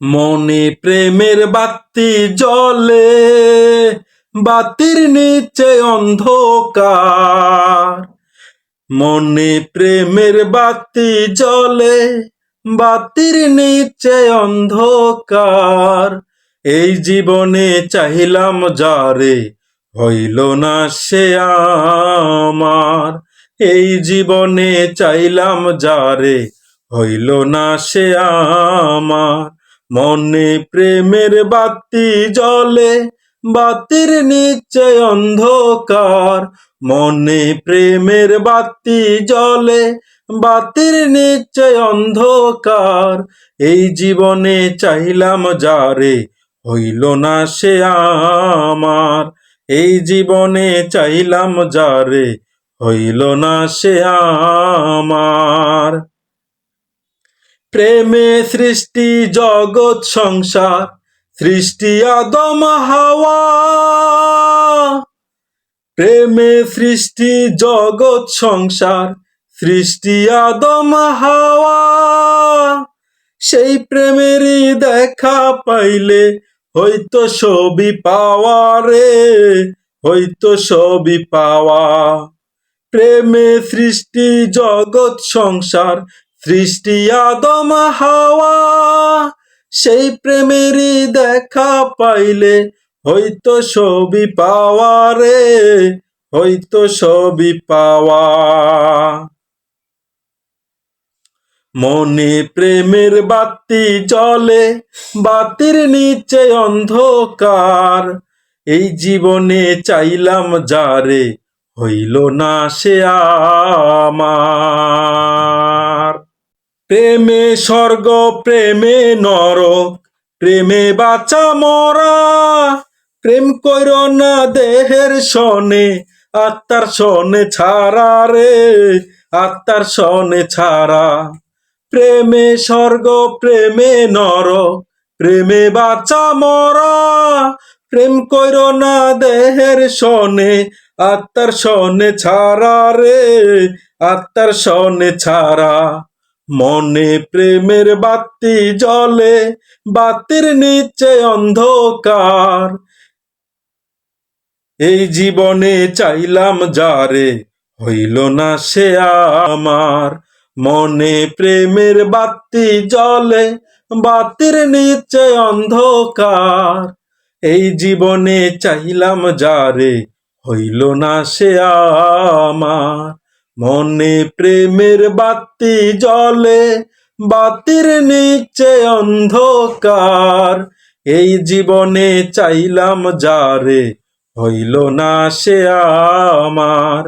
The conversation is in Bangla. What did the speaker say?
মনে প্রেমের বাতি জ্বলে, বাতির নিচে অন্ধকার। মনে প্রেমের বাতি জ্বলে, বাতির নিচে অন্ধকার। এই জীবনে চাহিলাম যারে, হইল না সে আমার। এই জীবনে চাইলাম যারে, হইল না সে আমার। মনে প্রেমের বাতি জ্বলে, বাতির নিচে অন্ধকার। মনে প্রেমের বাতি জ্বলে, বাতির নিচে অন্ধকার। এই জীবনে চাইলাম যারে, হইল না সে আমার। এই জীবনে চাইলাম যারে, হইল না সে আমার। প্রেমে সৃষ্টি জগৎ সংসার, সৃষ্টি আদম হাওয়া। প্রেমে সৃষ্টি জগৎ সংসার, সৃষ্টি আদম হাওয়া। সেই প্রেমেরই দেখা পাইলে হয়তো সবই পাওয়া রে, হয়তো সবই পাওয়া। প্রেমে সৃষ্টি জগৎ সংসার, সৃষ্টি আদম হাওয়া। সেই প্রেমেরই দেখা পাইলে হয়তো সবই পাওয়া রে, হয়তো সবই পাওয়া। মনে প্রেমের বাতি জ্বলে, বাতির নিচে অন্ধকার। এই জীবনে চাইলাম যারে, হইল না সে আমার। প্রেমে স্বর্গ, প্রেমে নরক, প্রেমে বাঁচা মরা। প্রেম কইর না দেহের সনে, আত্মার সনে ছাড়া রে, আত্মার সনে ছাড়া। প্রেমে স্বর্গ, প্রেমে নরক, প্রেমে বাঁচা মরা। প্রেম কইর না দেহের সনে, আত্মার সনে ছাড়া রে, আত্মার সনে ছাড়া। মনে প্রেমের বাতি জ্বলে, বাতির নিচে অন্ধকার। এই জীবনে চাইলাম যারে, হইল না সে আমার। মনে প্রেমের বাতি জ্বলে, বাতির নিচে অন্ধকার। এই জীবনে চাইলাম যারে, হইল না সে আমার। মনে প্রেমের বাতি জ্বলে, বাতির নিচে অন্ধকার। এই জীবনে চাইলাম যারে, হইল না সে আমার।